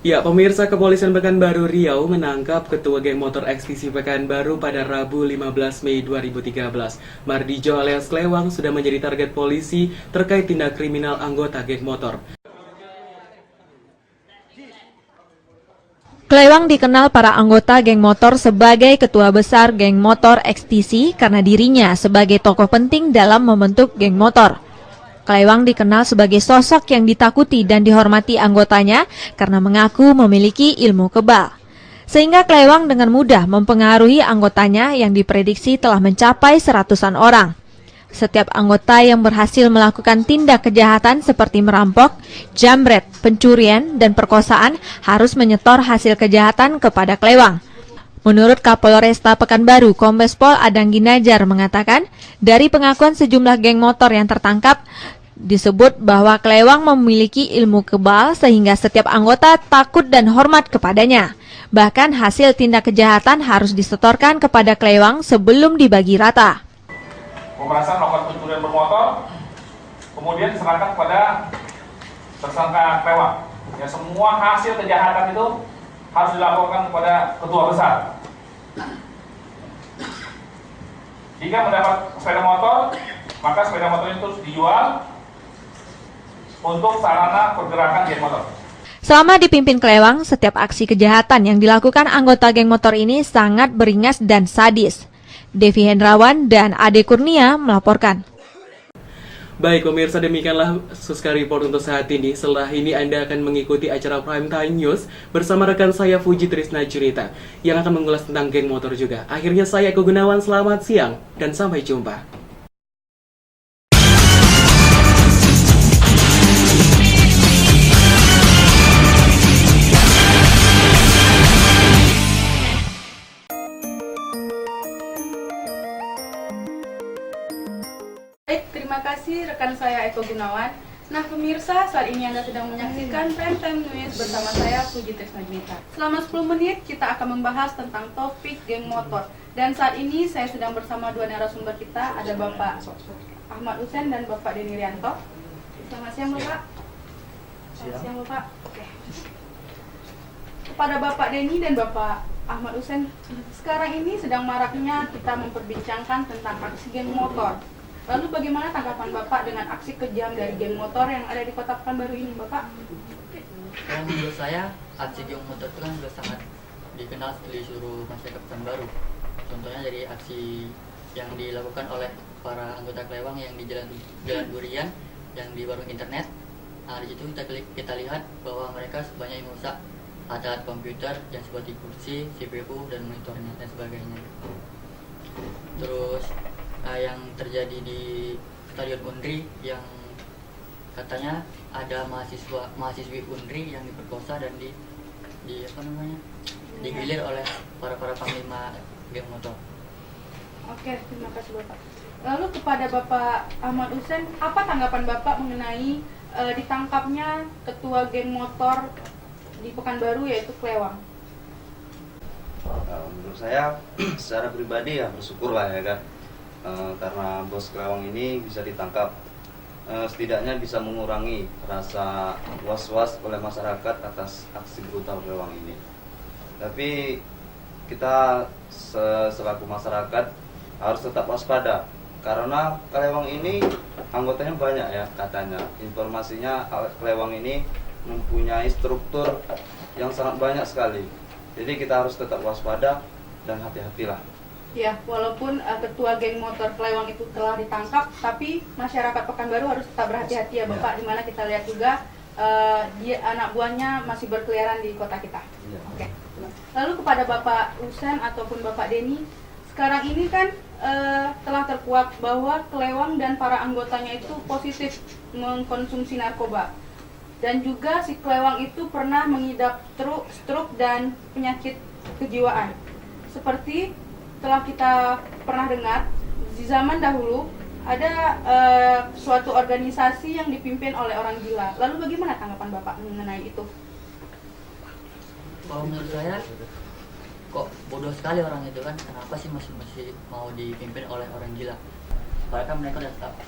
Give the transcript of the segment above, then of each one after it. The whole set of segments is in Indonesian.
Ya, pemirsa, Kepolisian Pekanbaru Riau menangkap Ketua Geng Motor Ekstisi Pekanbaru pada Rabu 15 Mei 2013. Mardijo alias Klewang sudah menjadi target polisi terkait tindak kriminal anggota geng motor. Klewang dikenal para anggota geng motor sebagai ketua besar geng motor ekstisi karena dirinya sebagai tokoh penting dalam membentuk geng motor. Klewang dikenal sebagai sosok yang ditakuti dan dihormati anggotanya karena mengaku memiliki ilmu kebal. Sehingga Klewang dengan mudah mempengaruhi anggotanya yang diprediksi telah mencapai seratusan orang. Setiap anggota yang berhasil melakukan tindak kejahatan seperti merampok, jambret, pencurian, dan perkosaan harus menyetor hasil kejahatan kepada Klewang. Menurut Kapolresta Pekanbaru, Kombes Pol Adang Ginajar mengatakan, dari pengakuan sejumlah geng motor yang tertangkap, disebut bahwa Klewang memiliki ilmu kebal sehingga setiap anggota takut dan hormat kepadanya. Bahkan hasil tindak kejahatan harus disetorkan kepada Klewang sebelum dibagi rata. Pemerasan melakukan pencurian bermotor, kemudian diserahkan kepada tersangka Klewang. Ya, semua hasil kejahatan itu harus dilaporkan kepada ketua besar. Jika mendapat sepeda motor, maka sepeda motor itu dijual untuk sarana pergerakan geng motor. Selama dipimpin Klewang, setiap aksi kejahatan yang dilakukan anggota geng motor ini sangat beringas dan sadis. Devi Hendrawan dan Ade Kurnia melaporkan. Baik pemirsa, demikianlah Suska Report untuk saat ini. Setelah ini Anda akan mengikuti acara Prime Time News bersama rekan saya Fuji Trisna Junita yang akan mengulas tentang geng motor juga. Akhirnya saya Eko Gunawan, selamat siang dan sampai jumpa. Terima kasih rekan saya Eko Gunawan. Nah pemirsa, saat ini Anda sedang menyaksikan Prime Time News bersama saya Fuji Trisna Junita. Selama 10 menit kita akan membahas tentang topik geng motor. Dan saat ini saya sedang bersama dua narasumber kita, ada Bapak Ahmad Husen dan Bapak Denny Rianto. Selamat siang Bapak. Selamat siang Bapak. Oke. Kepada Bapak Denny dan Bapak Ahmad Husen, sekarang ini sedang maraknya kita memperbincangkan tentang aksi geng motor. Lalu bagaimana tanggapan Bapak dengan aksi kejam dari geng motor yang ada di Kota Pekanbaru ini, Bapak? Menurut saya, aksi geng motor itu kan sudah sangat dikenal di seluruh masyarakat Pekanbaru. Contohnya dari aksi yang dilakukan oleh para anggota Klewang yang di Jalan Durian, yang di warung internet. Nah, di situ kita lihat bahwa mereka banyak yang merusak alat komputer yang seperti kursi, CPU, dan monitornya dan sebagainya. Terus yang terjadi di Stadion Undri yang katanya ada mahasiswi Undri yang diperkosa dan digilir oleh para panglima geng motor. Oke, terima kasih Bapak. Lalu kepada Bapak Ahmad Husen, apa tanggapan Bapak mengenai ditangkapnya ketua geng motor di Pekanbaru yaitu Klewang? Menurut saya secara pribadi ya bersyukurlah ya kan, karena bos Klewang ini bisa ditangkap. Setidaknya bisa mengurangi rasa was-was oleh masyarakat atas aksi brutal Klewang ini. Tapi kita selaku masyarakat harus tetap waspada karena Klewang ini anggotanya banyak ya katanya. Informasinya Klewang ini mempunyai struktur yang sangat banyak sekali. Jadi kita harus tetap waspada dan hati-hatilah. Ya, walaupun ketua geng motor Klewang itu telah ditangkap, tapi masyarakat Pekanbaru harus tetap berhati-hati ya Bapak. Dimana kita lihat juga dia anak buahnya masih berkeliaran di kota kita. Ya. Oke. Lalu kepada Bapak Husen ataupun Bapak Denny, sekarang ini kan telah terkuak bahwa Klewang dan para anggotanya itu positif mengkonsumsi narkoba. Dan juga si Klewang itu pernah mengidap stroke dan penyakit kejiwaan. Seperti telah kita pernah dengar, di zaman dahulu ada suatu organisasi yang dipimpin oleh orang gila. Lalu bagaimana tanggapan Bapak mengenai itu? Kalau menurut saya, kok bodoh sekali orang itu kan, kenapa sih masih mau dipimpin oleh orang gila? Padahal kan mereka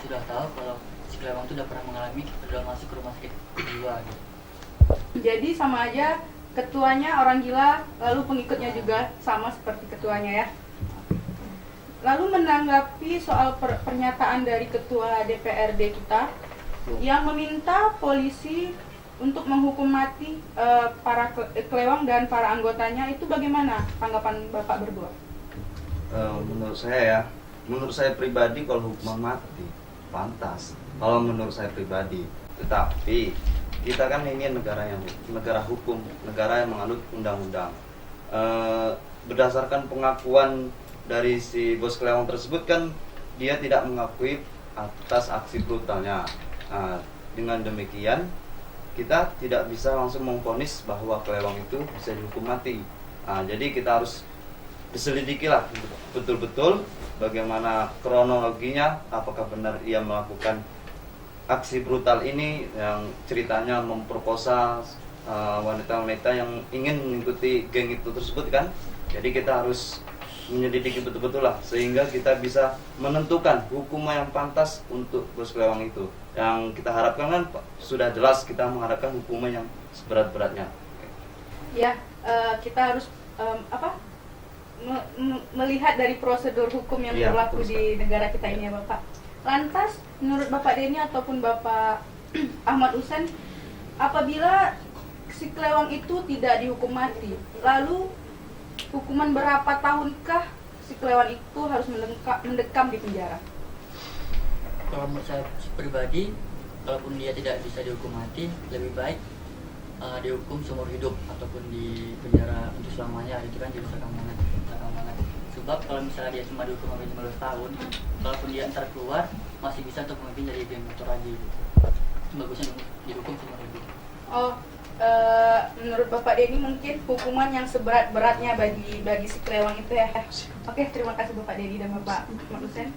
sudah tahu kalau si Klewang itu sudah pernah masuk ke rumah sakit jiwa gitu. Jadi sama aja ketuanya orang gila, lalu pengikutnya juga sama seperti ketuanya ya. Lalu menanggapi soal pernyataan dari ketua DPRD kita yang meminta polisi untuk menghukum mati para kelewang dan para anggotanya, itu bagaimana tanggapan Bapak berdua? Menurut saya pribadi kalau hukuman mati pantas. Kalau menurut saya pribadi, tetapi kita kan ini negara hukum, negara yang menganut undang-undang. Berdasarkan pengakuan dari si bos kelewang tersebut kan dia tidak mengakui atas aksi brutalnya. Dengan demikian kita tidak bisa langsung memvonis bahwa kelewang itu bisa dihukum mati. Jadi kita harus diselidiki lah betul-betul bagaimana kronologinya, apakah benar ia melakukan aksi brutal ini yang ceritanya memperkosa wanita-wanita yang ingin mengikuti geng itu tersebut kan. Jadi kita harus menyelidiki betul-betul lah sehingga kita bisa menentukan hukuman yang pantas untuk bos kelewang itu. Yang kita harapkan kan sudah jelas, kita mengharapkan hukuman yang seberat-beratnya. Ya, kita harus melihat dari prosedur hukum yang berlaku di negara kita ini ya Bapak. Lantas, menurut Bapak Denny ataupun Bapak Ahmad Hussein, apabila si kelewang itu tidak dihukum mati, lalu hukuman berapa tahunkah si kelewang itu harus mendekam di penjara? Kalau menurut saya pribadi, kalaupun dia tidak bisa dihukum mati, lebih baik dihukum seumur hidup ataupun di penjara untuk selamanya. Itu kan jadi sakamangan. Sebab kalau misalnya dia cuma dihukum sampai 15 tahun, kalaupun dia ntar keluar masih bisa untuk memimpin jadi geng motor lagi gitu. Bagusnya dihukum seumur hidup. Menurut Bapak Denny mungkin hukuman yang seberat-beratnya bagi si kelewang itu ya. Oke, terima kasih Bapak Denny dan Bapak Ahmad Hussein.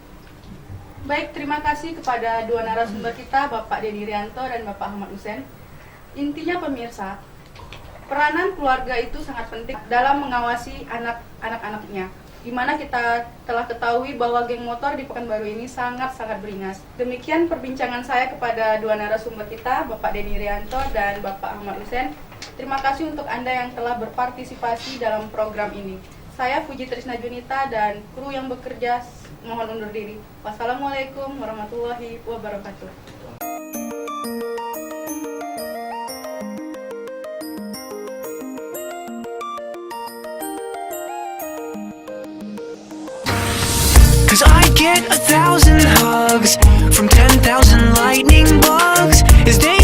Baik, terima kasih kepada dua narasumber kita, Bapak Denny Rianto dan Bapak Ahmad Hussein. Intinya pemirsa, peranan keluarga itu sangat penting dalam mengawasi anak-anaknya. Di mana kita telah ketahui bahwa geng motor di Pekanbaru ini sangat-sangat beringas. Demikian perbincangan saya kepada dua narasumber kita, Bapak Denny Rianto dan Bapak Ahmad Hussein. Terima kasih untuk Anda yang telah berpartisipasi dalam program ini. Saya Fuji Trisna Junita dan kru yang bekerja mohon undur diri. Wassalamualaikum warahmatullahi wabarakatuh. Cause I get 1,000 hugs from 10,000 lightning bugs as they